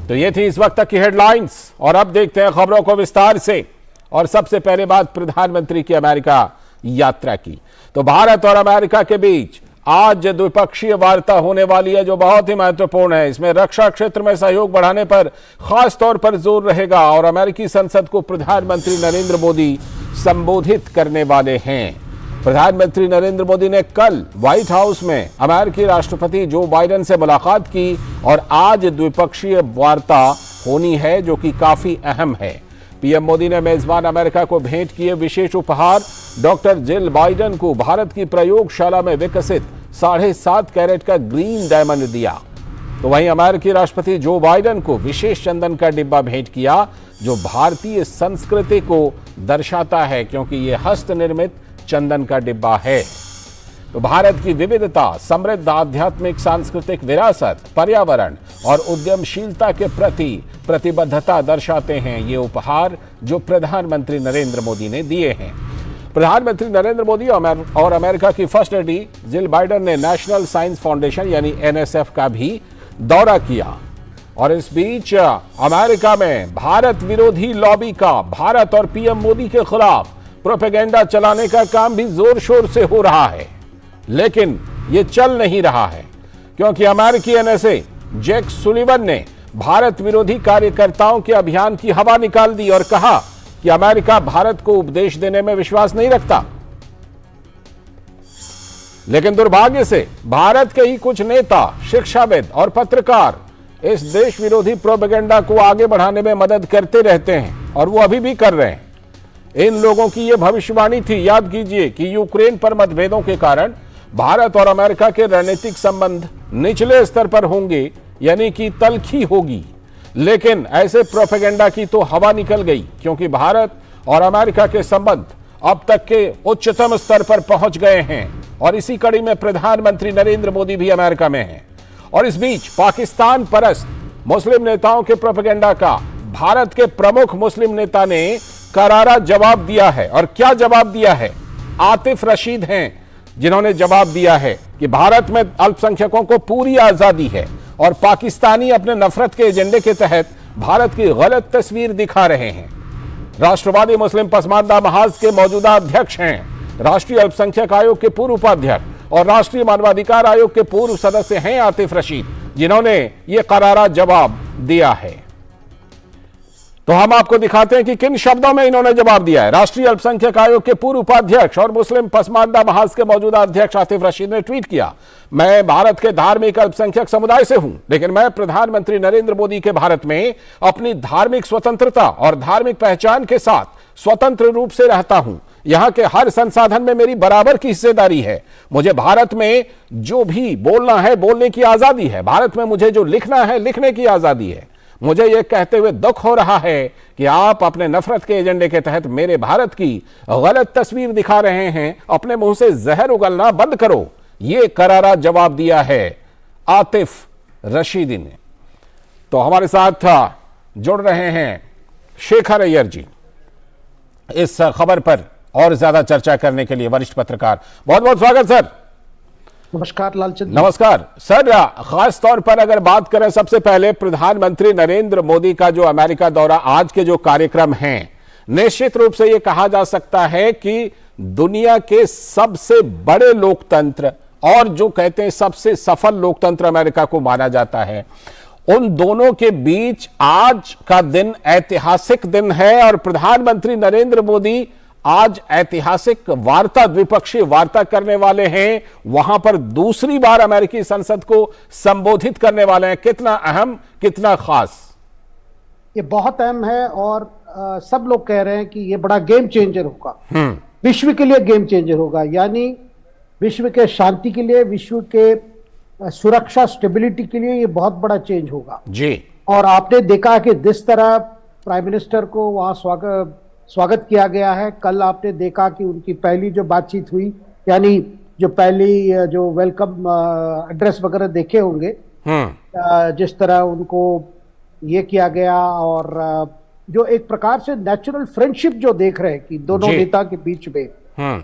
तो ये थी इस वक्त तक की हेडलाइंस और अब देखते हैं खबरों को विस्तार से। और सबसे पहले बात प्रधानमंत्री की अमेरिका यात्रा की। तो भारत और अमेरिका के बीच आज द्विपक्षीय वार्ता होने वाली है जो बहुत ही महत्वपूर्ण है। इसमें रक्षा क्षेत्र में सहयोग बढ़ाने पर खास तौर पर जोर रहेगा और अमेरिकी संसद को प्रधानमंत्री नरेंद्र मोदी संबोधित करने वाले हैं। प्रधानमंत्री नरेंद्र मोदी ने कल व्हाइट हाउस में अमेरिकी राष्ट्रपति जो बाइडेन से मुलाकात की और आज द्विपक्षीय वार्ता होनी है जो कि काफी अहम है। पीएम मोदी ने मेजबान अमेरिका को भेंट किए विशेष उपहार डॉक्टर जिल बाइडेन को भारत की प्रयोगशाला में विकसित 7.5 कैरेट का ग्रीन डायमंड दिया। तो वहीं अमेरिकी राष्ट्रपति जो बाइडेन को विशेष चंदन का डिब्बा भेंट किया जो भारतीय संस्कृति को दर्शाता है क्योंकि यह हस्त निर्मित चंदन का डिब्बा है। तो भारत की विविधता, समृद्ध आध्यात्मिक सांस्कृतिक विरासत, पर्यावरण और उद्यमशीलता के प्रति प्रतिबद्धता दर्शाते हैं ये उपहार जो प्रधानमंत्री नरेंद्र मोदी ने दिए हैं। प्रधानमंत्री नरेंद्र मोदी और अमेरिका की फर्स्ट लेडी जिल बाइडेन ने नेशनल साइंस फाउंडेशन यानी एनएसएफ का भी दौरा किया। और इस बीच अमेरिका में भारत विरोधी लॉबी का भारत और पीएम मोदी के खिलाफ प्रोपेगेंडा चलाने का काम भी जोर शोर से हो रहा है, लेकिन यह चल नहीं रहा है क्योंकि अमेरिकी एनएसए जैक सुलिवन ने भारत विरोधी कार्यकर्ताओं के अभियान की हवा निकाल दी और कहा कि अमेरिका भारत को उपदेश देने में विश्वास नहीं रखता। लेकिन दुर्भाग्य से भारत के ही कुछ नेता, शिक्षाविद और पत्रकार इस देश विरोधी प्रोपेगेंडा को आगे बढ़ाने में मदद करते रहते हैं और वो अभी भी कर रहे हैं। इन लोगों की यह भविष्यवाणी थी, याद कीजिए, कि यूक्रेन पर मतभेदों के कारण भारत और अमेरिका के रणनीतिक संबंध निचले स्तर पर होंगे यानी कि तलखी होगी। लेकिन ऐसे प्रोपेगेंडा की तो हवा निकल गई क्योंकि भारत और अमेरिका के संबंध अब तक के उच्चतम स्तर पर पहुंच गए हैं और इसी कड़ी में प्रधानमंत्री नरेंद्र मोदी भी अमेरिका में हैं। और इस बीच पाकिस्तान परस्त मुस्लिम नेताओं के प्रोपेगेंडा का भारत के प्रमुख मुस्लिम नेता ने करारा जवाब दिया है। और क्या जवाब दिया है? आतिफ रशीद हैं जिन्होंने जवाब दिया है कि भारत में अल्पसंख्यकों को पूरी आजादी है और पाकिस्तानी अपने नफरत के एजेंडे के तहत भारत की गलत तस्वीर दिखा रहे हैं। राष्ट्रवादी मुस्लिम पसमानदा महाज के मौजूदा अध्यक्ष हैं, राष्ट्रीय अल्पसंख्यक आयोग के पूर्व उपाध्यक्ष और राष्ट्रीय मानवाधिकार आयोग के पूर्व सदस्य हैं आतिफ रशीद, जिन्होंने यह करारा जवाब दिया है। तो हम आपको दिखाते हैं कि किन शब्दों में इन्होंने जवाब दिया है। राष्ट्रीय अल्पसंख्यक आयोग के पूर्व उपाध्यक्ष और मुस्लिम पसमानदा महाज के मौजूदा अध्यक्ष आतिफ रशीद ने ट्वीट किया, मैं भारत के धार्मिक अल्पसंख्यक समुदाय से हूं, लेकिन मैं प्रधानमंत्री नरेंद्र मोदी के भारत में अपनी धार्मिक स्वतंत्रता और धार्मिक पहचान के साथ स्वतंत्र रूप से रहता हूं। यहां के हर संसाधन में मेरी बराबर की हिस्सेदारी है। मुझे भारत में जो भी बोलना है बोलने की आजादी है। भारत में मुझे जो लिखना है लिखने की आजादी है। मुझे यह कहते हुए दुख हो रहा है कि आप अपने नफरत के एजेंडे के तहत मेरे भारत की गलत तस्वीर दिखा रहे हैं। अपने मुंह से जहर उगलना बंद करो, यह करारा जवाब दिया है आतिफ रशीदी ने। तो हमारे साथ जुड़ रहे हैं शेखर अय्यर जी इस खबर पर और ज्यादा चर्चा करने के लिए, वरिष्ठ पत्रकार। बहुत बहुत स्वागत सर। नमस्कार लालचंद। नमस्कार सर। खास तौर पर अगर बात करें सबसे पहले प्रधानमंत्री नरेंद्र मोदी का जो अमेरिका दौरा, आज के जो कार्यक्रम हैं, निश्चित रूप से यह कहा जा सकता है कि दुनिया के सबसे बड़े लोकतंत्र और जो कहते हैं सबसे सफल लोकतंत्र अमेरिका को माना जाता है, उन दोनों के बीच आज का दिन ऐतिहासिक दिन है और प्रधानमंत्री नरेंद्र मोदी आज ऐतिहासिक वार्ता, द्विपक्षीय वार्ता करने वाले हैं। वहां पर दूसरी बार अमेरिकी संसद को संबोधित करने वाले हैं। कितना अहम, कितना खास? ये बहुत अहम है और सब लोग कह रहे हैं कि ये बड़ा गेम चेंजर होगा, विश्व के लिए गेम चेंजर होगा, यानी विश्व के शांति के लिए, विश्व के सुरक्षा, स्टेबिलिटी के लिए ये बहुत बड़ा चेंज होगा जी। और आपने देखा कि जिस तरह प्राइम मिनिस्टर को वहां स्वागत किया गया है। कल आपने देखा कि उनकी पहली जो बातचीत हुई, यानी जो पहली जो वेलकम एड्रेस वगैरह देखे होंगे, जिस तरह उनको ये किया गया और जो एक प्रकार से नेचुरल फ्रेंडशिप जो देख रहे हैं कि दोनों नेता के बीच में,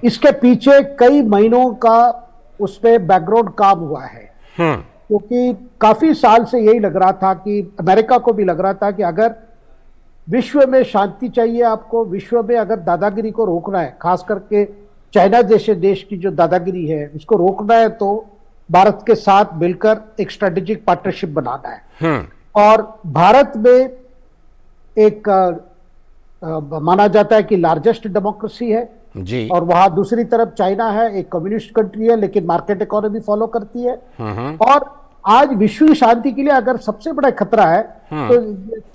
इसके पीछे कई महीनों का उस पे बैकग्राउंड काम हुआ है। क्योंकि काफी साल से यही लग रहा था कि अमेरिका को भी लग रहा था कि अगर विश्व में शांति चाहिए, आपको विश्व में अगर दादागिरी को रोकना है, खास करके चाइना जैसे देश की जो दादागिरी है उसको रोकना है, तो भारत के साथ मिलकर एक स्ट्रेटेजिक पार्टनरशिप बनाना है। और भारत में एक माना जाता है कि लार्जेस्ट डेमोक्रेसी है जी, और वहां दूसरी तरफ चाइना है, एक कम्युनिस्ट कंट्री है लेकिन मार्केट इकोनॉमी फॉलो करती है। और आज विश्व शांति के लिए अगर सबसे बड़ा खतरा है तो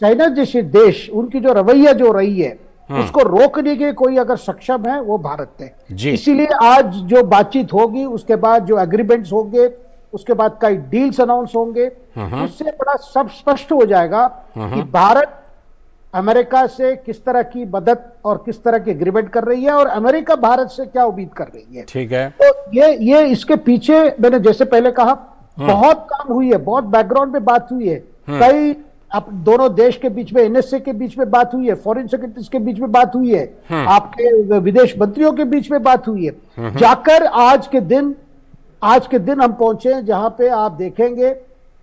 चाइना जैसे देश, उनकी जो रवैया जो रही है उसको रोकने के कोई अगर सक्षम है वो भारत है। इसीलिए आज जो बातचीत होगी, उसके बाद जो एग्रीमेंट्स होंगे, उसके बाद कई डील्स अनाउंस होंगे, उससे बड़ा सब स्पष्ट हो जाएगा कि भारत अमेरिका से किस तरह की मदद और किस तरह की एग्रीमेंट कर रही है और अमेरिका भारत से क्या उम्मीद कर रही है। ठीक है, तो ये इसके पीछे मैंने जैसे पहले कहा बहुत काम हुई है, बहुत बैकग्राउंड में बात हुई है, कई दोनों देश के बीच में, एनएसए के बीच में बात हुई है, फॉरेन सेक्रेटरीज के बीच में बात हुई है, आपके विदेश मंत्रियों के बीच में बात हुई है, जाकर आज के दिन हम पहुंचे जहां पे आप देखेंगे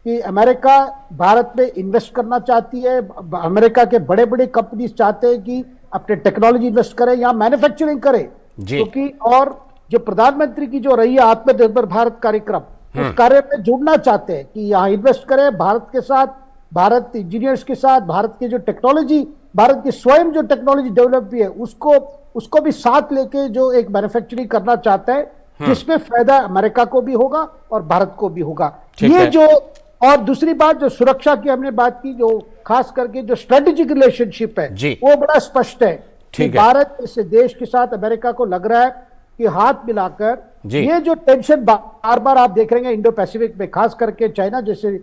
कि अमेरिका भारत में इन्वेस्ट करना चाहती है। अमेरिका के बड़े बड़े कंपनीज चाहते हैं कि अपने टेक्नोलॉजी इन्वेस्ट करें, यहाँ मैन्युफैक्चरिंग करें, क्योंकि और जो प्रधानमंत्री की जो रही है आत्मनिर्भर भारत कार्यक्रम, उस कार्य में जुड़ना चाहते हैं कि यहाँ इन्वेस्ट करें भारत के साथ, भारत इंजीनियर्स के साथ, भारत की जो टेक्नोलॉजी, भारत की स्वयं जो टेक्नोलॉजी डेवलप भी है उसको भी साथ लेके जो एक मैन्युफैक्चरिंग करना चाहता है, जिसमें फायदा अमेरिका को भी होगा और भारत को भी होगा। ये जो, और दूसरी बात जो सुरक्षा की हमने बात की, जो खास करके जो स्ट्रेटेजिक रिलेशनशिप है वो बड़ा स्पष्ट है कि भारत इस देश के साथ अमेरिका को लग रहा है कि हाथ मिलाकर ये जो टेंशन बार बार आप देख रहे हैं इंडो पैसिफिक में, खास करके चाइना जैसे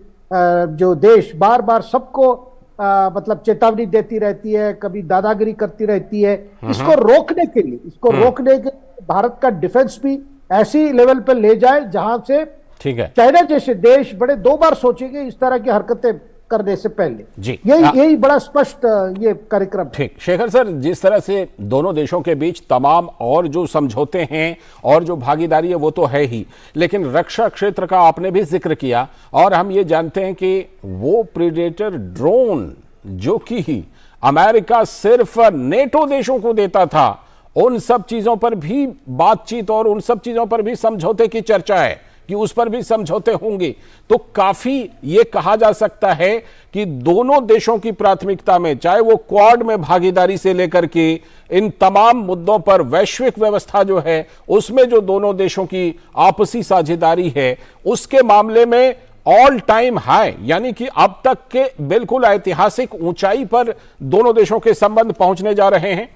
जो देश बार बार सबको मतलब चेतावनी देती रहती है, कभी दादागिरी करती रहती है, इसको रोकने के लिए भारत का डिफेंस भी ऐसी लेवल पर ले जाए जहां से चाइना जैसे देश बड़े 2 बार सोचेंगे इस तरह की हरकतें करने से पहले। जी, यही बड़ा स्पष्ट ये कार्यक्रम। ठीक, शेखर सर, जिस तरह से दोनों देशों के बीच तमाम और जो समझौते हैं और जो भागीदारी है वो तो है ही, लेकिन रक्षा क्षेत्र का आपने भी जिक्र किया और हम ये जानते हैं कि वो प्रीडेटर ड्रोन जो कि अमेरिका सिर्फ नेटो देशों को देता था, उन सब चीजों पर भी बातचीत और उन सब चीजों पर भी समझौते की चर्चा है कि उस पर भी समझौते होंगे। तो काफी ये कहा जा सकता है कि दोनों देशों की प्राथमिकता में, चाहे वो क्वाड में भागीदारी से लेकर के इन तमाम मुद्दों पर वैश्विक व्यवस्था जो है उसमें जो दोनों देशों की आपसी साझेदारी है, उसके मामले में ऑल टाइम हाई, यानी कि अब तक के बिल्कुल ऐतिहासिक ऊंचाई पर दोनों देशों के संबंध पहुंचने जा रहे हैं।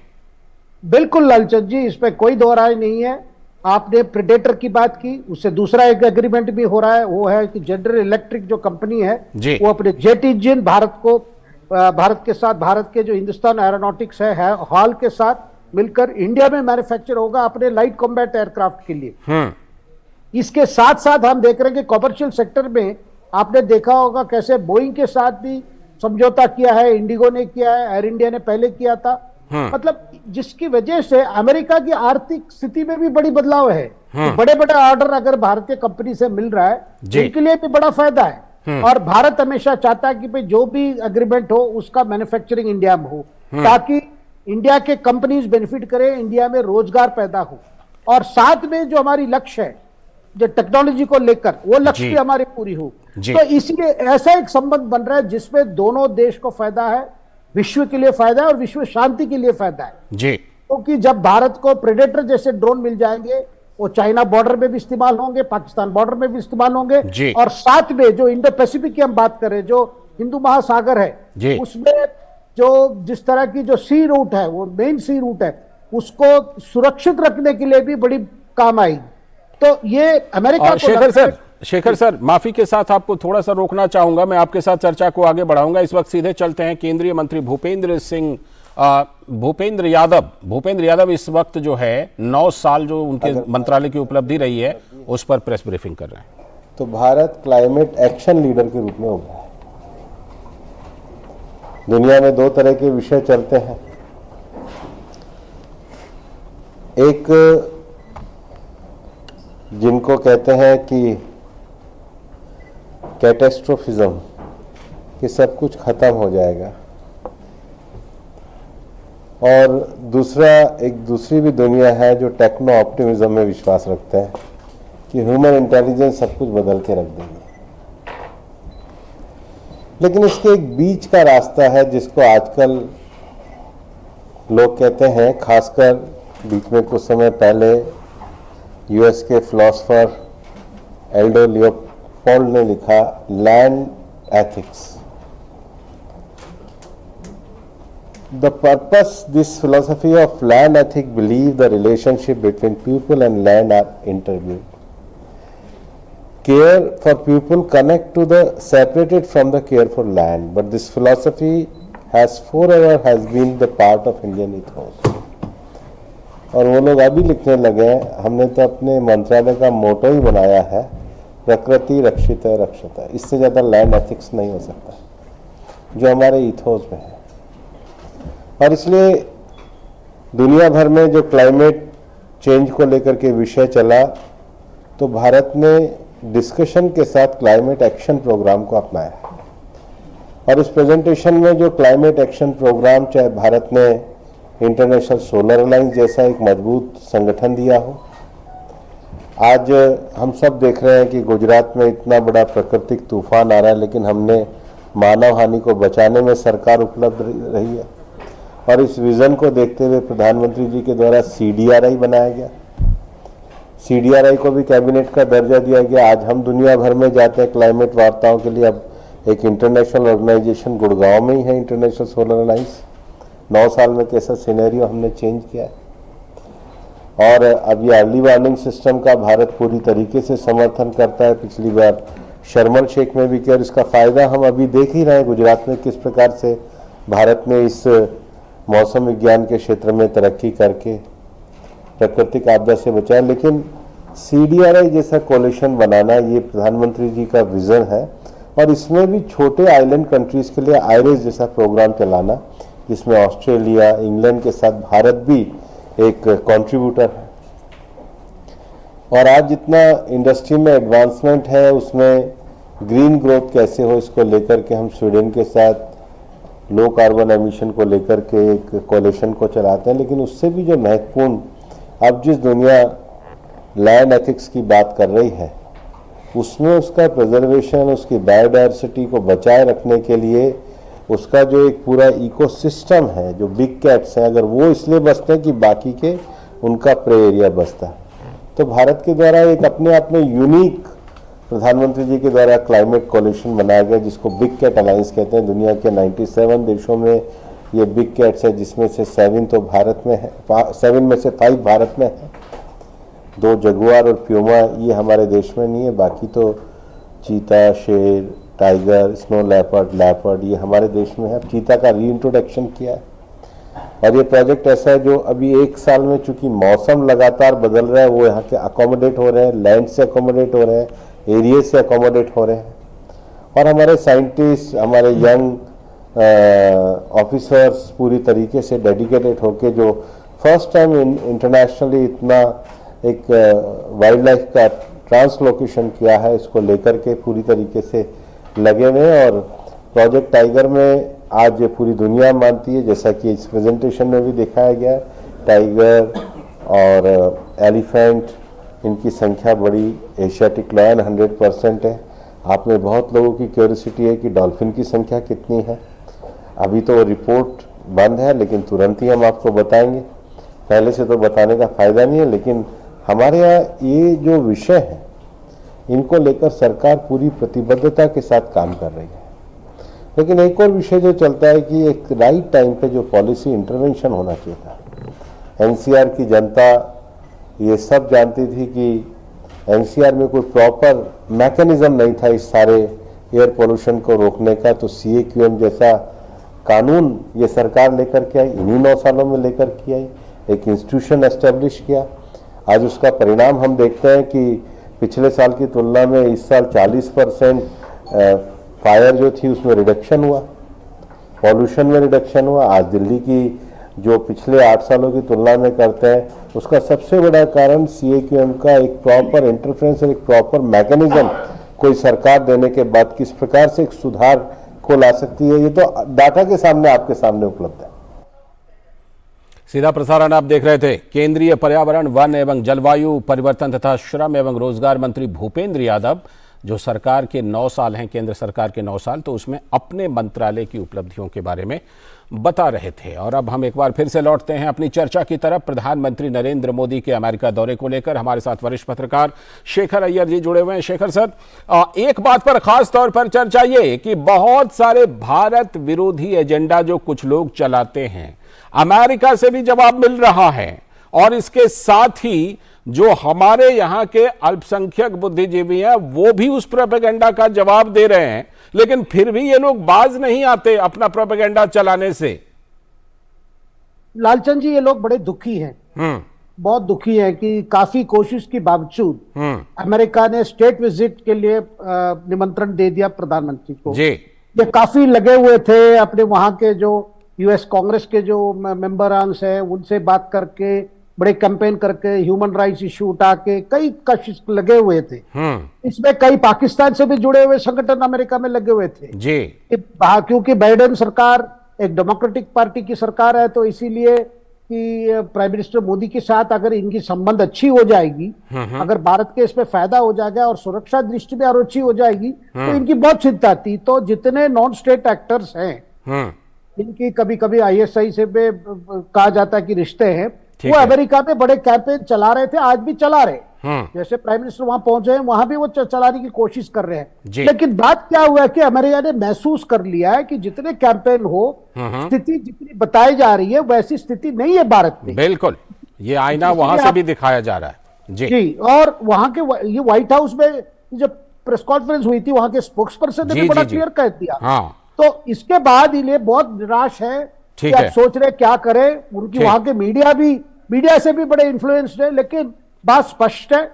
बिल्कुल लालचंद जी, इस पर कोई दो राय नहीं है। आपने प्रेडेटर की बात की, उससे दूसरा एक एग्रीमेंट भी हो रहा है, वो है कि जनरल इलेक्ट्रिक जो कंपनी है वो अपने जेट इंजन भारत के साथ, भारत के जो हिंदुस्तान एरोनॉटिक्स है हॉल के साथ मिलकर इंडिया में मैन्युफैक्चर होगा अपने लाइट कॉम्बैट एयरक्राफ्ट के लिए। इसके साथ साथ हम देख रहे हैं कि कॉमर्शियल सेक्टर में आपने देखा होगा कैसे बोइंग के साथ भी समझौता किया है, इंडिगो ने किया है, एयर इंडिया ने पहले किया था। मतलब जिसकी वजह से अमेरिका की आर्थिक स्थिति में भी बड़ी बदलाव है। तो बड़े बड़े ऑर्डर अगर भारतीय कंपनी से मिल रहा है उनके लिए भी बड़ा फायदा है। और भारत हमेशा चाहता है कि भाई जो भी एग्रीमेंट हो उसका मैन्युफैक्चरिंग इंडिया में हो, ताकि इंडिया के कंपनीज बेनिफिट करें, इंडिया में रोजगार पैदा हो, और साथ में जो हमारी लक्ष्य है जो टेक्नोलॉजी को लेकर वो लक्ष्य भी हमारी पूरी हो। तो इसलिए ऐसा एक संबंध बन रहा है जिसमें दोनों देश को फायदा है, विश्व के लिए फायदा है और विश्व शांति के लिए फायदा है जी। क्योंकि जब भारत को प्रेडेटर जैसे ड्रोन मिल जाएंगे, वो चाइना बॉर्डर में भी इस्तेमाल होंगे, पाकिस्तान बॉर्डर में भी इस्तेमाल होंगे, और साथ में जो इंडो पैसिफिक की हम बात करें, जो हिंदू महासागर है उसमें जो जिस तरह की जो सी रूट है, वो मेन सी रूट है, उसको सुरक्षित रखने के लिए भी बड़ी काम आई। तो ये अमेरिका को शेखर सर, माफी के साथ आपको थोड़ा सा रोकना चाहूंगा, मैं आपके साथ चर्चा को आगे बढ़ाऊंगा। इस वक्त सीधे चलते हैं केंद्रीय मंत्री भूपेंद्र यादव इस वक्त जो है 9 साल जो उनके मंत्रालय की उपलब्धि रही है उस पर प्रेस ब्रीफिंग कर रहे हैं। तो भारत क्लाइमेट एक्शन लीडर के रूप में उभरा है। दुनिया में 2 तरह के विषय चलते हैं, एक जिनको कहते हैं कि कैटेस्ट्रोफिज्म कि सब कुछ खत्म हो जाएगा, और दूसरा एक दूसरी भी दुनिया है जो टेक्नो ऑप्टिमिज्म में विश्वास रखता है कि ह्यूमन इंटेलिजेंस सब कुछ बदल के रख देगी। लेकिन इसके एक बीच का रास्ता है जिसको आजकल लोग कहते हैं, खासकर बीच में कुछ समय पहले यूएस के फिलोसोफर एल्डो लियोपोल्ड ने लिखा, land ethics. The purpose, this philosophy of land ethic believe the relationship between people and land are interviewed. Care for people connect to the separated from the care for land, but this philosophy has forever been the part of Indian ethos. और वो लोग अभी लिखने लगे हैं, हमने तो अपने मंत्रालय का मोटो ही बनाया है, प्रकृति रक्षित है रक्षित है। इससे ज़्यादा लैंड एथिक्स नहीं हो सकता जो हमारे इथोस में है। और इसलिए दुनिया भर में जो क्लाइमेट चेंज को लेकर के विषय चला, तो भारत ने डिस्कशन के साथ क्लाइमेट एक्शन प्रोग्राम को अपनाया। और इस प्रेजेंटेशन में जो क्लाइमेट एक्शन प्रोग्राम, चाहे भारत ने इंटरनेशनल सोलर अलायंस जैसा एक मजबूत संगठन दिया हो, आज हम सब देख रहे हैं कि गुजरात में इतना बड़ा प्राकृतिक तूफान आ रहा है, लेकिन हमने मानव हानि को बचाने में सरकार उपलब्ध रही है। और इस विजन को देखते हुए प्रधानमंत्री जी के द्वारा CDRI बनाया गया। CDRI को भी कैबिनेट का दर्जा दिया गया। आज हम दुनिया भर में जाते हैं क्लाइमेट वार्ताओं के लिए। अब एक इंटरनेशनल ऑर्गेनाइजेशन गुड़गांव में ही है, इंटरनेशनल सोलर अलायंस। 9 साल में कैसा सिनेरियो हमने चेंज किया है। और अब ये अर्ली वार्निंग सिस्टम का भारत पूरी तरीके से समर्थन करता है। पिछली बार शर्म एल शेख में भी किया, और इसका फ़ायदा हम अभी देख ही रहे हैं गुजरात में, किस प्रकार से भारत ने इस मौसम विज्ञान के क्षेत्र में तरक्की करके प्राकृतिक आपदा से बचाया। लेकिन CDRI जैसा कोलिशन बनाना, ये प्रधानमंत्री जी का विजन है। और इसमें भी छोटे आइलैंड कंट्रीज के लिए आयरिस जैसा प्रोग्राम चलाना, जिसमें ऑस्ट्रेलिया, इंग्लैंड के साथ भारत भी एक कंट्रीब्यूटर है। और आज जितना इंडस्ट्री में एडवांसमेंट है, उसमें ग्रीन ग्रोथ कैसे हो, इसको लेकर के हम स्वीडन के साथ लो कार्बन एमिशन को लेकर के एक कोलिशन को चलाते हैं। लेकिन उससे भी जो महत्वपूर्ण, अब जिस दुनिया लैंड एथिक्स की बात कर रही है, उसमें उसका प्रिजर्वेशन, उसकी बायोडायवर्सिटी को बचाए रखने के लिए उसका जो एक पूरा इकोसिस्टम है, जो बिग कैट्स हैं, अगर वो इसलिए बचते हैं कि बाकी के उनका प्रे एरिया बचता है, तो भारत के द्वारा एक अपने आप में यूनिक प्रधानमंत्री जी के द्वारा क्लाइमेट कोलिशन बनाया गया, जिसको बिग कैट अलायंस कहते हैं। दुनिया के 97 देशों में ये बिग कैट्स है, जिसमें से 7 तो भारत में है, 7 में से 5 भारत में है। 2 जगुआर और प्यूमा ये हमारे देश में नहीं है, बाकी तो चीता, शेर, टाइगर, स्नो लेपर्ड ये हमारे देश में है। चीता का रीइंट्रोडक्शन किया है। और ये प्रोजेक्ट ऐसा है जो अभी 1 साल में, चूंकि मौसम लगातार बदल रहा है, वो यहाँ के अकोमोडेट हो रहे हैं, लैंड से अकोमोडेट हो रहे हैं, एरिया से अकोमोडेट हो रहे हैं। और हमारे साइंटिस्ट, हमारे यंग ऑफिसर्स पूरी तरीके से डेडिकेटेड होके, जो फर्स्ट टाइम इंटरनेशनली इतना एक वाइल्ड लाइफ का ट्रांसलोकेशन किया है, इसको लेकर के पूरी तरीके से लगे हुए हैं। और प्रोजेक्ट टाइगर में आज ये पूरी दुनिया मानती है, जैसा कि इस प्रेजेंटेशन में भी दिखाया गया, टाइगर और एलिफेंट, इनकी संख्या बड़ी, एशियाटिक लायन 100% है। आप में बहुत लोगों की क्यूरियोसिटी है कि डॉल्फिन की संख्या कितनी है। अभी तो रिपोर्ट बंद है, लेकिन तुरंत ही हम आपको बताएंगे। पहले से तो बताने का फायदा नहीं है, लेकिन हमारे यहाँ ये जो विषय है, इनको लेकर सरकार पूरी प्रतिबद्धता के साथ काम कर रही है। लेकिन एक और विषय जो चलता है कि एक राइट टाइम पे जो पॉलिसी इंटरवेंशन होना चाहिए था। NCR की जनता ये सब जानती थी कि NCR में कोई प्रॉपर मैकेनिज्म नहीं था इस सारे एयर पोल्यूशन को रोकने का। तो CAQM जैसा कानून ये सरकार लेकर के आई, इन्हीं 9 सालों में लेकर के आई, एक इंस्टीट्यूशन एस्टेब्लिश किया। आज उसका परिणाम हम देखते हैं कि पिछले साल की तुलना में इस साल 40% फायर जो थी उसमें रिडक्शन हुआ, पॉल्यूशन में रिडक्शन हुआ। आज दिल्ली की जो पिछले 8 सालों की तुलना में करते हैं, उसका सबसे बड़ा कारण CAQM का एक प्रॉपर इंटरफेरेंस और एक प्रॉपर मैकेनिज्म कोई सरकार देने के बाद किस प्रकार से एक सुधार को ला सकती है, ये तो डाटा के सामने, आपके सामने उपलब्ध है। सीधा प्रसारण आप देख रहे थे। केंद्रीय पर्यावरण, वन एवं जलवायु परिवर्तन तथा श्रम एवं रोजगार मंत्री भूपेंद्र यादव, जो सरकार के 9 साल हैं, केंद्र सरकार के 9 साल, तो उसमें अपने मंत्रालय की उपलब्धियों के बारे में बता रहे थे। और अब हम एक बार फिर से लौटते हैं अपनी चर्चा की तरफ। प्रधानमंत्री नरेंद्र मोदी के अमेरिका दौरे को लेकर हमारे साथ वरिष्ठ पत्रकार शेखर अय्यर जी जुड़े हुए हैं। शेखर सर, एक बात पर खास तौर पर चर्चा ये कि बहुत सारे भारत विरोधी एजेंडा जो कुछ लोग चलाते हैं, अमेरिका से भी जवाब मिल रहा है, और इसके साथ ही जो हमारे यहां के अल्पसंख्यक बुद्धिजीवी हैं वो भी उस प्रोपेगेंडा का जवाब दे रहे हैं, लेकिन फिर भी ये लोग बाज नहीं आते अपना प्रोपेगेंडा चलाने से। लालचंद जी, ये लोग बड़े दुखी हैं, बहुत दुखी हैं कि काफी कोशिश के बावजूद अमेरिका ने स्टेट विजिट के लिए निमंत्रण दे दिया प्रधानमंत्री को जी। ये काफी लगे हुए थे अपने वहां के जो यूएस कांग्रेस के जो मेंबर्स हैं उनसे बात करके, बड़े कैंपेन करके, ह्यूमन राइट्स इश्यू उठा के कई कशिश लगे हुए थे। इसमें कई पाकिस्तान से भी जुड़े हुए संगठन अमेरिका में लगे हुए थे जी, क्योंकि बाइडेन सरकार एक डेमोक्रेटिक पार्टी की सरकार है, तो इसीलिए कि प्राइम मिनिस्टर मोदी के साथ अगर इनकी संबंध अच्छी हो जाएगी, अगर भारत के इसमें फायदा हो जाएगा और सुरक्षा दृष्टि में और अच्छी हो जाएगी, तो इनकी बहुत चिंता थी। तो जितने नॉन स्टेट एक्टर्स हैं, इनकी कभी कभी आईएसआई से भी कहा जाता है कि रिश्ते हैं, वो अमेरिका में बड़े कैंपेन चला रहे थे, आज भी चला रहे। जैसे प्राइम मिनिस्टर वहां पहुंचे हैं, वहां भी वो चलाने की कोशिश कर रहे हैं। लेकिन बात क्या हुआ कि अमेरिका ने महसूस कर लिया है कि जितने कैंपेन हो, स्थिति जितनी बताई जा रही है वैसी स्थिति नहीं है भारत में। बिल्कुल, ये आईना वहां से भी दिखाया जा रहा है जी। और वहां के ये व्हाइट हाउस में जब प्रेस कॉन्फ्रेंस हुई थी, वहां के स्पोक्स पर्सन ने भी बड़ा क्लियर कह दिया। तो इसके बाद ये बहुत निराश है कि आप सोच रहे क्या करें। उनकी वहां के मीडिया से भी बड़े इन्फ्लुएंस्ड है, लेकिन बात स्पष्ट है,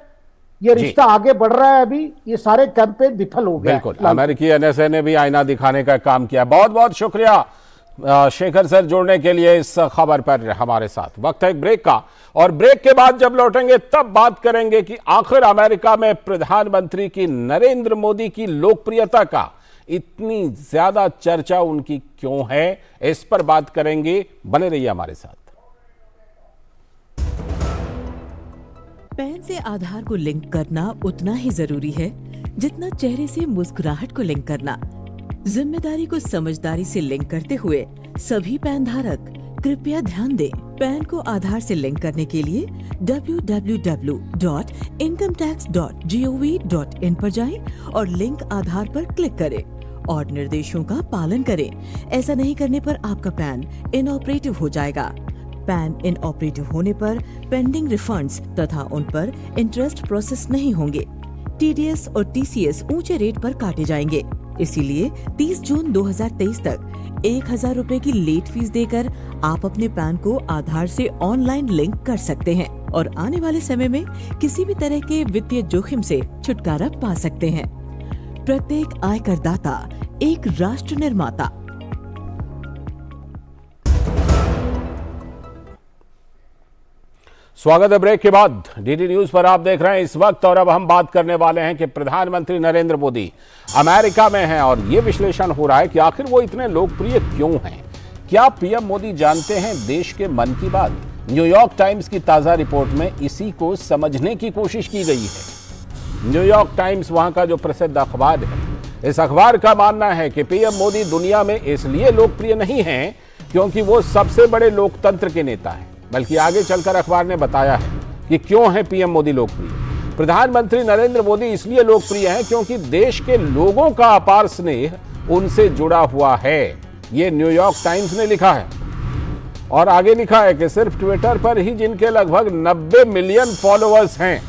ये रिश्ता आगे बढ़ रहा है। अभी ये सारे कैंपेन विफल हो गए। बिल्कुल, अमेरिकी एनएसए ने भी आईना दिखाने का काम किया। बहुत बहुत शुक्रिया शेखर सर जुड़ने के लिए इस खबर पर हमारे साथ। वक्त है एक ब्रेक का, और ब्रेक के बाद जब लौटेंगे तब बात करेंगे कि आखिर अमेरिका में प्रधानमंत्री की नरेंद्र मोदी की लोकप्रियता का इतनी ज्यादा चर्चा उनकी क्यों है, इस पर बात करेंगे। बने रहिए हमारे साथ। पैन से आधार को लिंक करना उतना ही जरूरी है जितना चेहरे से मुस्कुराहट को लिंक करना। जिम्मेदारी को समझदारी से लिंक करते हुए सभी पैन धारक कृपया ध्यान दें। पैन को आधार से लिंक करने के लिए www.incometax.gov.in पर जाएं और लिंक आधार पर क्लिक करें और निर्देशों का पालन करें। ऐसा नहीं करने पर आपका पैन इनऑपरेटिव हो जाएगा। पैन इनऑपरेटिव होने पर पेंडिंग रिफंड्स तथा उन पर इंटरेस्ट प्रोसेस नहीं होंगे। टीडीएस और टीसीएस ऊंचे रेट पर काटे जाएंगे। इसीलिए 30 जून 2023 तक 1000 रुपए की लेट फीस देकर आप अपने पैन को आधार से ऑनलाइन लिंक कर सकते हैं और आने वाले समय में किसी भी तरह के वित्तीय जोखिम से छुटकारा पा सकते हैं। प्रत्येक आयकर दाता एक राष्ट्र निर्माता। स्वागत है ब्रेक के बाद। डीडी न्यूज पर आप देख रहे हैं इस वक्त, और अब हम बात करने वाले हैं कि प्रधानमंत्री नरेंद्र मोदी अमेरिका में हैं और ये विश्लेषण हो रहा है कि आखिर वो इतने लोकप्रिय क्यों हैं। क्या पीएम मोदी जानते हैं देश के मन की बात? न्यूयॉर्क टाइम्स की ताजा रिपोर्ट में इसी को समझने की कोशिश की गई है। न्यूयॉर्क टाइम्स वहां का जो प्रसिद्ध अखबार है, इस अखबार का मानना है कि पीएम मोदी दुनिया में इसलिए लोकप्रिय नहीं हैं क्योंकि वो सबसे बड़े लोकतंत्र के नेता हैं, बल्कि आगे चलकर अखबार ने बताया है कि क्यों है पीएम मोदी लोकप्रिय। प्रधानमंत्री नरेंद्र मोदी इसलिए लोकप्रिय हैं क्योंकि देश के लोगों का अपार स्नेह उनसे जुड़ा हुआ है। ये न्यूयॉर्क टाइम्स ने लिखा है, और आगे लिखा है कि सिर्फ ट्विटर पर ही जिनके लगभग 90 मिलियन फॉलोअर्स हैं,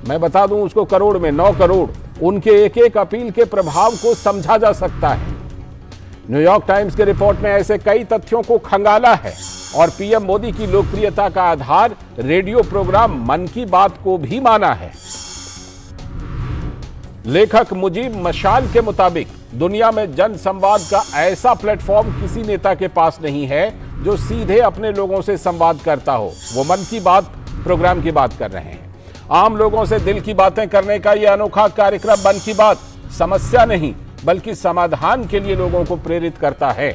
मैं बता दूं उसको करोड़ में 9 करोड़, उनके एक एक अपील के प्रभाव को समझा जा सकता है। न्यूयॉर्क टाइम्स की रिपोर्ट में ऐसे कई तथ्यों को खंगाला है और पीएम मोदी की लोकप्रियता का आधार रेडियो प्रोग्राम मन की बात को भी माना है। लेखक मुजीब मशाल के मुताबिक दुनिया में जन संवाद का ऐसा प्लेटफॉर्म किसी नेता के पास नहीं है जो सीधे अपने लोगों से संवाद करता हो। वो मन की बात प्रोग्राम की बात कर रहे हैं। आम लोगों से दिल की बातें करने का यह अनोखा कार्यक्रम मन की बात समस्या नहीं बल्कि समाधान के लिए लोगों को प्रेरित करता है।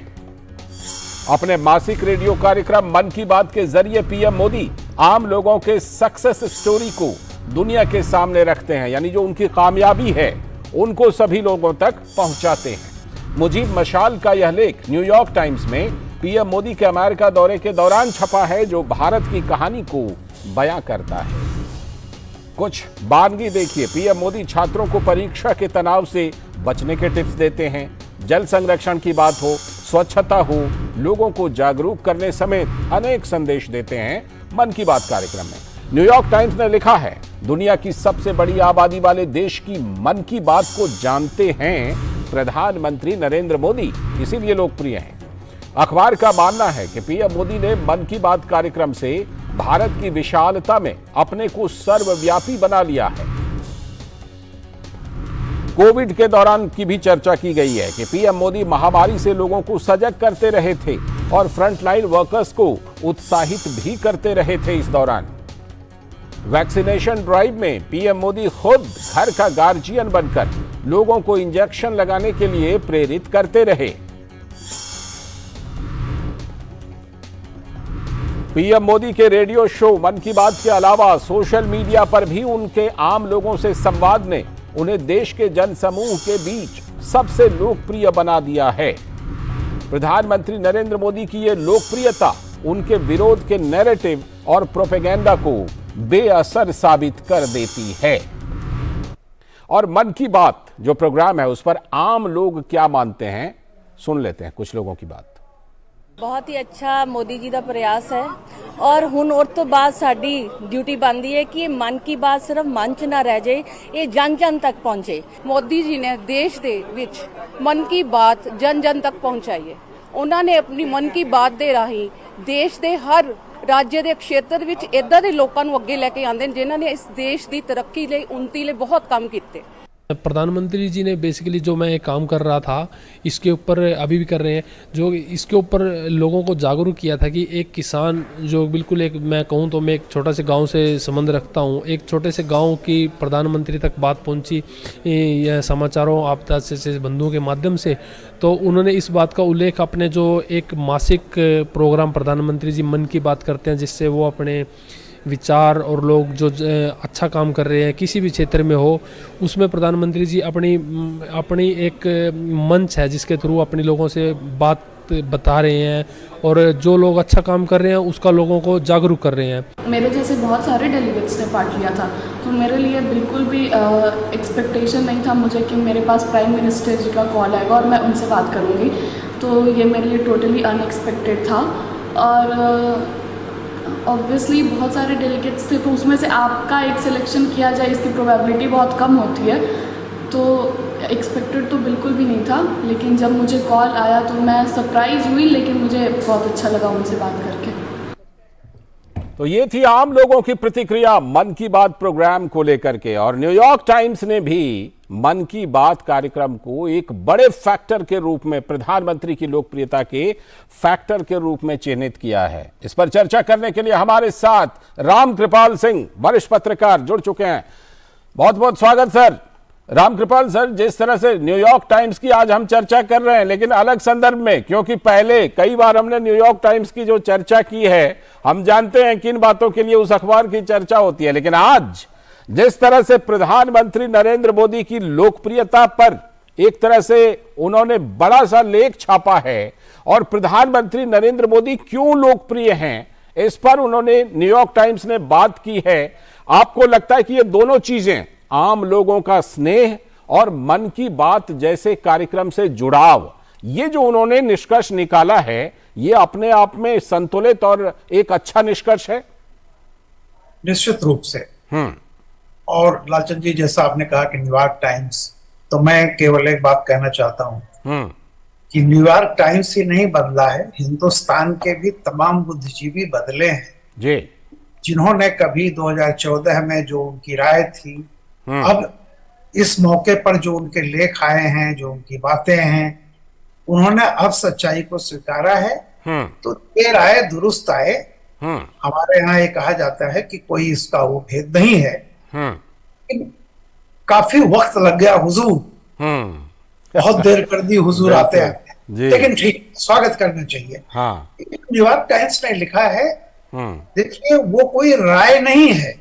अपने मासिक रेडियो कार्यक्रम मन की बात के जरिए पीएम मोदी आम लोगों के सक्सेस स्टोरी को दुनिया के सामने रखते हैं, यानी जो उनकी कामयाबी है उनको सभी लोगों तक पहुंचाते हैं। मुजीब मशाल का यह लेख न्यूयॉर्क टाइम्स में पीएम मोदी के अमेरिका दौरे के दौरान छपा है, जो भारत की कहानी को बयां करता है। कुछ बानगी देखिए। पीएम मोदी छात्रों को परीक्षा के तनाव से बचने के टिप्स देते हैं। जल संरक्षण की बात हो, स्वच्छता हो, लोगों को जागरूक करने समेत अनेक संदेश देते हैं मन की बात कार्यक्रम में। न्यूयॉर्क टाइम्स ने लिखा है, दुनिया की सबसे बड़ी आबादी वाले देश की मन की बात को जानते हैं प्रधानमंत्री नरेंद्र मोदी, इसीलिए लोकप्रिय हैं। अखबार का मानना है कि पीएम मोदी ने मन की बात कार्यक्रम से भारत की विशालता में अपने को सर्वव्यापी बना लिया है। कोविड के दौरान की भी चर्चा की गई है कि पीएम मोदी महामारी से लोगों को सजग करते रहे थे और फ्रंटलाइन वर्कर्स को उत्साहित भी करते रहे थे। इस दौरान वैक्सीनेशन ड्राइव में पीएम मोदी खुद घर का गार्जियन बनकर लोगों को इंजेक्शन लगाने के लिए प्रेरित करते रहे। पीएम मोदी के रेडियो शो मन की बात के अलावा सोशल मीडिया पर भी उनके आम लोगों से संवाद ने उन्हें देश के जनसमूह के बीच सबसे लोकप्रिय बना दिया है। प्रधानमंत्री नरेंद्र मोदी की यह लोकप्रियता उनके विरोध के नैरेटिव और प्रोपेगेंडा को बेअसर साबित कर देती है। और मन की बात जो प्रोग्राम है उस पर आम लोग क्या मानते हैं, सुन लेते हैं कुछ लोगों की बात। बहुत ही अच्छा मोदी जी का प्रयास है और हुण उस तो बाद साडी ड्यूटी बनती है कि मन की बात सिर्फ मन च ना रह जाए, ये जन जन तक पहुंचे। मोदी जी ने देश दे विच मन की बात जन जन तक पहुंचाई है। उन्होंने अपनी मन की बात दे राही देश के हर राज्य के क्षेत्र विच इदां दे लोकां नूं अगे लेके आंदे ने जिन्हां ने इस देश की तरक्की लई उन्नति लई बहुत काम कीते। प्रधानमंत्री जी ने बेसिकली जो मैं एक काम कर रहा था इसके ऊपर अभी भी कर रहे हैं, जो इसके ऊपर लोगों को जागरूक किया था कि एक किसान जो बिल्कुल एक मैं कहूँ तो मैं एक छोटा से गांव से संबंध रखता हूँ, एक छोटे से गांव की प्रधानमंत्री तक बात पहुँची यह समाचारों आपदा से बंधुओं के माध्यम से, तो उन्होंने इस बात का उल्लेख अपने जो एक मासिक प्रोग्राम प्रधानमंत्री जी मन की बात करते हैं जिससे वो अपने विचार और लोग जो अच्छा काम कर रहे हैं किसी भी क्षेत्र में हो उसमें प्रधानमंत्री जी अपनी एक मंच है जिसके थ्रू अपने लोगों से बात बता रहे हैं और जो लोग अच्छा काम कर रहे हैं उसका लोगों को जागरूक कर रहे हैं। मेरे जैसे बहुत सारे डेलीगेट्स ने पार्ट लिया था तो मेरे लिए बिल्कुल भी एक्सपेक्टेशन नहीं था मुझे कि मेरे पास प्राइम मिनिस्टर जी का कॉल आएगा और मैं उनसे बात करूँगी, तो ये मेरे लिए टोटली अनएक्सपेक्टेड था। और ऑब्वियसली बहुत सारे डेलीगेट्स थे तो उसमें से आपका एक सिलेक्शन किया जाए इसकी प्रोबेबिलिटी बहुत कम होती है, तो एक्सपेक्टेड तो बिल्कुल भी नहीं था। लेकिन जब मुझे कॉल आया तो मैं सरप्राइज हुई, लेकिन मुझे बहुत अच्छा लगा उनसे बात करके। तो ये थी आम लोगों की प्रतिक्रिया मन की बात प्रोग्राम को लेकर के। और न्यूयॉर्क टाइम्स ने भी मन की बात कार्यक्रम को एक बड़े फैक्टर के रूप में, प्रधानमंत्री की लोकप्रियता के फैक्टर के रूप में चिन्हित किया है। इस पर चर्चा करने के लिए हमारे साथ रामकृपाल सिंह वरिष्ठ पत्रकार जुड़ चुके हैं। बहुत बहुत स्वागत सर। रामकृपाल सर, जिस तरह से न्यूयॉर्क टाइम्स की आज हम चर्चा कर रहे हैं लेकिन अलग संदर्भ में, क्योंकि पहले कई बार हमने न्यूयॉर्क टाइम्स की जो चर्चा की है हम जानते हैं किन बातों के लिए उस अखबार की चर्चा होती है, लेकिन आज जिस तरह से प्रधानमंत्री नरेंद्र मोदी की लोकप्रियता पर एक तरह से उन्होंने बड़ा सा लेख छापा है और प्रधानमंत्री नरेंद्र मोदी क्यों लोकप्रिय हैं इस पर उन्होंने न्यूयॉर्क टाइम्स ने बात की है। आपको लगता है कि ये दोनों चीजें, आम लोगों का स्नेह और मन की बात जैसे कार्यक्रम से जुड़ाव, ये जो उन्होंने निष्कर्ष निकाला है ये अपने आप में संतुलित और एक अच्छा निष्कर्ष है? निश्चित रूप से। और लालचंद जी, जैसा आपने कहा कि न्यूयॉर्क टाइम्स, तो मैं केवल एक बात कहना चाहता हूं कि न्यूयॉर्क टाइम्स ही नहीं बदला है, हिंदुस्तान के भी तमाम बुद्धिजीवी बदले हैं जी, जिन्होंने कभी 2014 में जो उनकी राय थी, अब इस मौके पर जो उनके लेख आए हैं, जो उनकी बातें हैं, उन्होंने अब सच्चाई को स्वीकारा है। तो ये राय दुरुस्त आए। हमारे यहाँ ये कहा जाता है कि कोई इसका वो भेद नहीं है, काफी वक्त लग गया हुजूर, बहुत देर कर दी हुजूर आते हैं, लेकिन ठीक, स्वागत करना चाहिए। हाँ। न्यूयॉर्क टाइम्स ने लिखा है, देखिए वो कोई राय नहीं है,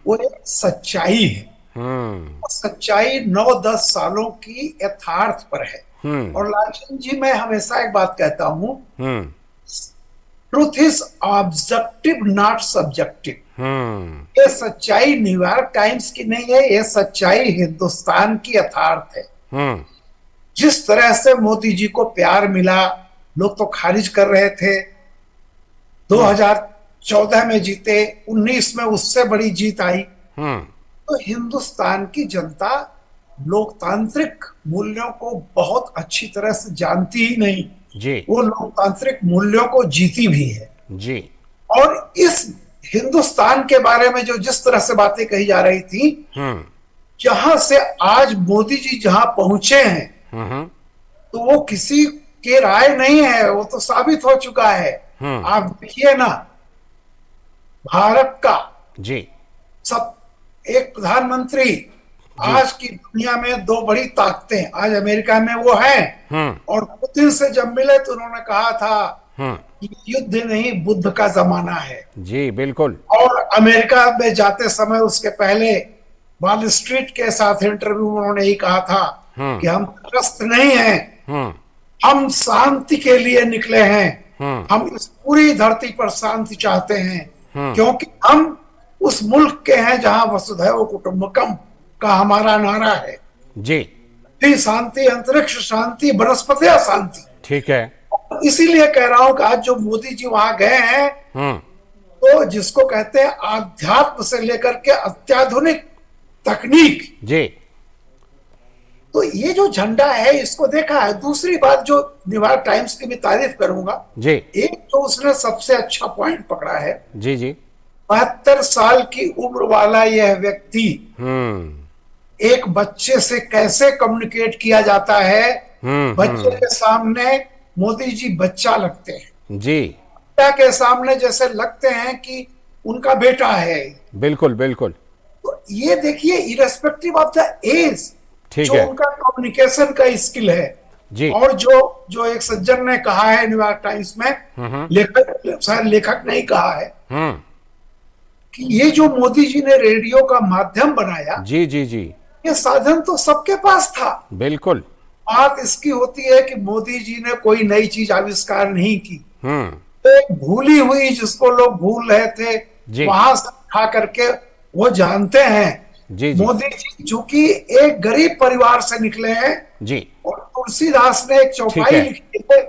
वो एक सच्चाई है। सच्चाई 9-10 सालों की यथार्थ पर है। और लालचंद जी, मैं हमेशा एक बात कहता हूं, truth is objective not subjective. ये सच्चाई न्यूयॉर्क टाइम्स की नहीं है, ये सच्चाई हिंदुस्तान की यथार्थ है। जिस तरह से मोदी जी को प्यार मिला, लोग तो खारिज कर रहे थे। 2014 में जीते, 19 में उससे बड़ी जीत आई। तो हिंदुस्तान की जनता लोकतांत्रिक मूल्यों को बहुत अच्छी तरह से जानती ही नहीं जी, वो लोकतांत्रिक मूल्यों को जीती भी है जी। और इस हिंदुस्तान के बारे में जो जिस तरह से बातें कही जा रही थी, जहां से आज मोदी जी जहां पहुंचे हैं, तो वो किसी के राय नहीं है, वो तो साबित हो चुका है। आप देखिए ना, भारत का जी सब एक प्रधानमंत्री, आज की दुनिया में 2 बड़ी ताकतें, आज अमेरिका में वो हैं, और पुतिन से जब मिले तो उन्होंने कहा था कि युद्ध नहीं, बुद्ध का जमाना है। जी बिल्कुल। और अमेरिका में जाते समय उसके पहले वॉल स्ट्रीट के साथ इंटरव्यू में उन्होंने ही कहा था कि हम त्रस्त नहीं हैं, हम शांति के लिए निकले हैं, हम इस पूरी धरती पर शांति चाहते हैं, क्योंकि हम उस मुल्क के हैं जहां वसुधैव कुटुंबकम का हमारा नारा है। जी, शांति, अंतरिक्ष शांति, वनस्पतिया शांति। ठीक है। इसीलिए कह रहा हूं कि आज जो मोदी जी वहां गए हैं, तो जिसको कहते हैं आध्यात्म से लेकर के अत्याधुनिक तकनीक जी, तो ये जो झंडा है इसको देखा है। दूसरी बात जो न्यूयॉर्क टाइम्स की भी तारीफ करूंगा जी, एक तो उसने सबसे अच्छा पॉइंट पकड़ा है। जी जी। 72 साल की उम्र वाला यह व्यक्ति, एक बच्चे से कैसे कम्युनिकेट किया जाता है, बच्चे के सामने मोदी जी बच्चा लगते हैं जी, बेटा के सामने जैसे लगते हैं कि उनका बेटा है। बिल्कुल बिल्कुल। तो ये देखिए, इरेस्पेक्टिव ऑफ द एज, ठीक जो है, उनका कम्युनिकेशन का स्किल है जी। और जो एक सज्जन ने कहा है न्यूयॉर्क टाइम्स में, लेखक, शायद लेखक नहीं कहा है, कि ये जो मोदी जी ने रेडियो का माध्यम बनाया, जी जी जी, ये साधन तो सबके पास था। बिल्कुल। बात इसकी होती है कि मोदी जी ने कोई नई चीज आविष्कार नहीं की, एक भूली हुई जिसको लोग भूल रहे थे, वहां से उठा करके वो जानते हैं। जी, जी। मोदी जी चूंकि एक गरीब परिवार से निकले हैं, जी, और तुलसीदास ने एक चौपाई लिखी है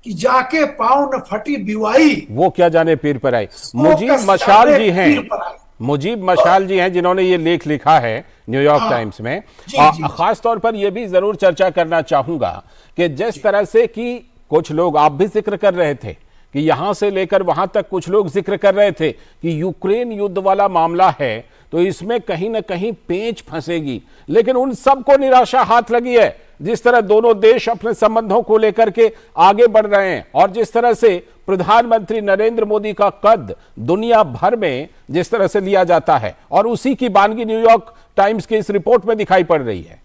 कि जाके पाँव न फटी बिवाई, वो क्या जाने पीर पर आई। मुजीब मशाल जी हैं, मुजीब मशाल जी हैं जिन्होंने ये लेख लिखा है न्यूयॉर्क टाइम्स में। खास तौर पर यह भी जरूर चर्चा करना चाहूंगा कि जिस तरह से कि कुछ लोग, आप भी जिक्र कर रहे थे कि यहां से लेकर वहां तक कुछ लोग जिक्र कर रहे थे कि यूक्रेन युद्ध वाला मामला है तो इसमें कहीं ना कहीं पेंच फंसेगी, लेकिन उन सबको निराशा हाथ लगी है। जिस तरह दोनों देश अपने संबंधों को लेकर के आगे बढ़ रहे हैं और जिस तरह से प्रधानमंत्री नरेंद्र मोदी का कद दुनिया भर में जिस तरह से लिया जाता है, और उसी की बानगी न्यूयॉर्क टाइम्स की इस रिपोर्ट में दिखाई पड़ रही है।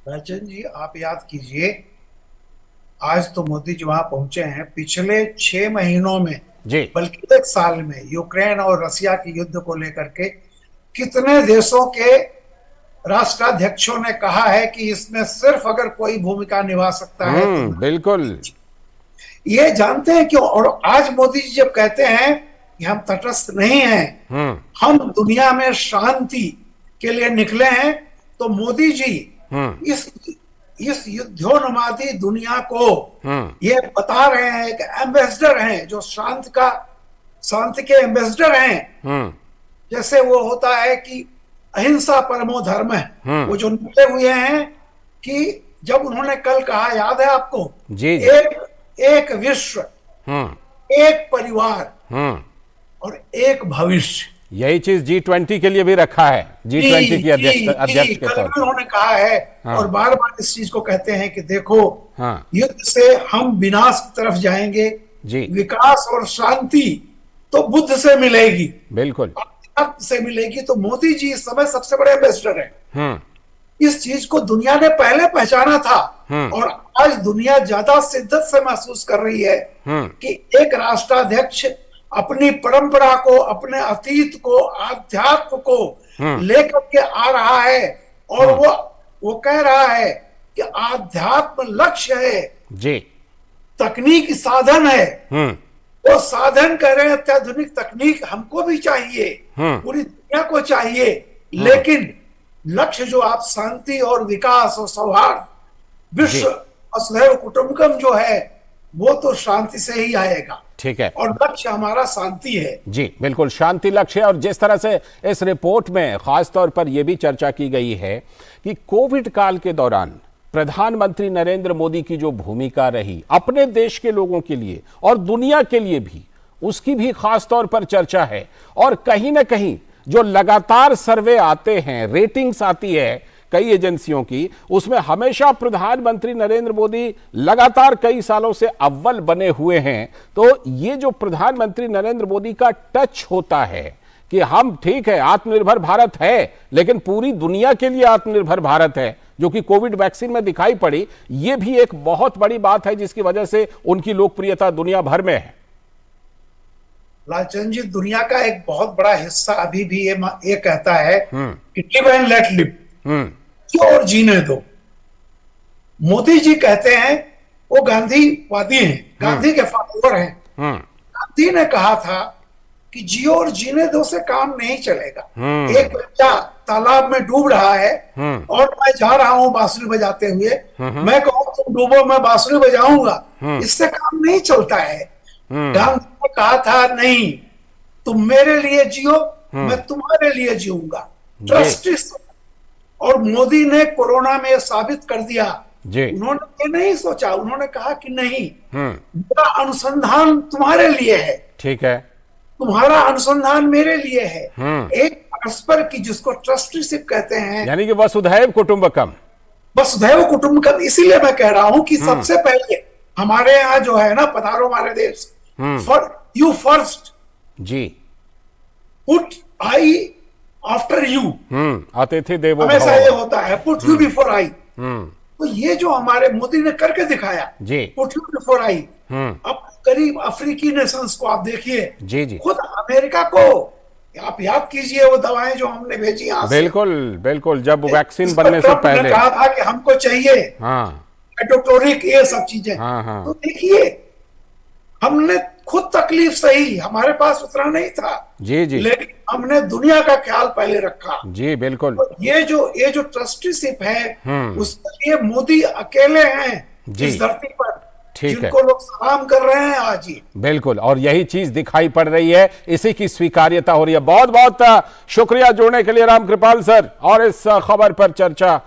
राजन जी, आप याद कीजिए, आज तो मोदी जी वहां पहुंचे हैं, पिछले 6 महीनों में जी, बल्कि 1 साल में यूक्रेन और रसिया के युद्ध को लेकर के कितने देशों के राष्ट्राध्यक्षों ने कहा है कि इसमें सिर्फ अगर कोई भूमिका निभा सकता है तो बिल्कुल ये जानते हैं क्यों। और आज मोदी जी जब कहते हैं कि हम तटस्थ नहीं हैं, हम दुनिया में शांति के लिए निकले हैं, तो मोदी जी इस युद्धोन्मादी दुनिया को ये बता रहे हैं कि एम्बेसडर हैं, जो शांति के एम्बेसडर हैं। जैसे वो होता है कि अहिंसा परमो धर्म है, वो जो निकले हुए हैं कि जब उन्होंने कल कहा, याद है आपको, जी, एक विश्व, एक परिवार और एक भविष्य। यही चीज G20 के लिए भी रखा है, G20 की अध्यक्ष के तौर पर उन्होंने कहा है। और बार बार इस चीज को कहते हैं कि देखो, युद्ध से हम विनाश की तरफ जाएंगे, विकास और शांति तो बुद्ध से मिलेगी। बिल्कुल। भारत से मिलेगी, तो मोदी जी इस समय सबसे बड़े एम्बेसडर हैं। इस चीज को दुनिया ने पहले पहचाना था और आज दुनिया ज्यादा शिद्दत से महसूस कर रही है कि एक राष्ट्राध्यक्ष अपनी परंपरा को, अपने अतीत को, आध्यात्म को लेकर के आ रहा है और वो कह रहा है कि आध्यात्म लक्ष्य है जी, तकनीक साधन है। वो साधन कह रहे हैं, अत्याधुनिक तकनीक हमको भी चाहिए, पूरी दुनिया को चाहिए, लेकिन लक्ष्य जो आप शांति और विकास और सौहार्द, विश्व वसुधैव कुटुंबकम जो है, वो तो शांति से ही आएगा। ठीक है, और लक्ष्य हमारा शांति है। जी बिल्कुल, शांति लक्ष्य है। और जिस तरह से इस रिपोर्ट में खास तौर पर यह भी चर्चा की गई है कि कोविड काल के दौरान प्रधानमंत्री नरेंद्र मोदी की जो भूमिका रही अपने देश के लोगों के लिए और दुनिया के लिए भी, उसकी भी खास तौर पर चर्चा है। और कहीं ना कहीं जो लगातार सर्वे आते हैं, रेटिंग्स आती है कई एजेंसियों की, उसमें हमेशा प्रधानमंत्री नरेंद्र मोदी लगातार कई सालों से अव्वल बने हुए हैं। तो ये जो प्रधानमंत्री नरेंद्र मोदी का टच होता है कि हम ठीक है आत्मनिर्भर भारत है, लेकिन पूरी दुनिया के लिए आत्मनिर्भर भारत है, जो कि कोविड वैक्सीन में दिखाई पड़ी, ये भी एक बहुत बड़ी बात है जिसकी वजह से उनकी लोकप्रियता दुनिया भर में है। लालचंद जी, दुनिया का एक बहुत बड़ा हिस्सा अभी भी ये कहता है कि लिव एंड लेट लिव, और जीने दो। मोदी जी कहते हैं वो गांधीवादी हैं, गांधी के फॉलोअर हैं। गांधी ने कहा था कि जियो और जीने दो से काम नहीं चलेगा। एक बच्चा तालाब में डूब रहा है और मैं जा रहा हूं बांसुरी बजाते हुए, मैं कहूं तुम डूबो मैं बांसुरी बजाऊंगा, इससे काम नहीं चलता है। गांधी ने कहा था नहीं, तुम मेरे लिए जियो, मैं तुम्हारे लिए जीऊंगा, ट्रस्टी। और मोदी ने कोरोना में साबित कर दिया। उन्होंने ये नहीं सोचा, उन्होंने कहा कि नहीं, मेरा अनुसंधान तुम्हारे लिए है, ठीक है, तुम्हारा अनुसंधान मेरे लिए है। एक परस्पर की, जिसको ट्रस्टीशिप कहते हैं, यानी कि वसुधैव कुटुंबकम। वसुधैव कुटुंबकम, इसीलिए मैं कह रहा हूं कि सबसे पहले हमारे यहाँ जो है ना, पधारो हमारे देश, फॉर यू फर्स्ट जी, पुट आई आफ्टर यू, अतिथि देवो हमेशा भव। ये होता है, पुट यू बिफोर आई। तो ये जो हमारे मोदी ने करके दिखाया, जी, पुट यू बिफोर आई। अब करीब अफ्रीकी नेशंस को आप देखिए, जी जी, खुद अमेरिका को आप याद कीजिए, वो दवाएं जो हमने भेजी यहाँ से, बिल्कुल बिल्कुल, जब वैक्सीन बनने से पहले कहा था कि हमको चाहिए हाइड्रोक्लोरिक, ये सब चीजें। तो देखिए, हमने खुद तकलीफ सही, हमारे पास उतना नहीं था, जी जी, लेकिन हमने दुनिया का ख्याल पहले रखा। जी बिल्कुल। तो ये जो ट्रस्टीशिप है, उसके लिए मोदी अकेले हैं इस धरती पर, जिनको लोग सलाम कर रहे हैं आज ही। बिल्कुल, और यही चीज दिखाई पड़ रही है, इसी की स्वीकार्यता हो रही है। बहुत बहुत शुक्रिया जुड़ने के लिए रामकृपाल सर, और इस खबर पर चर्चा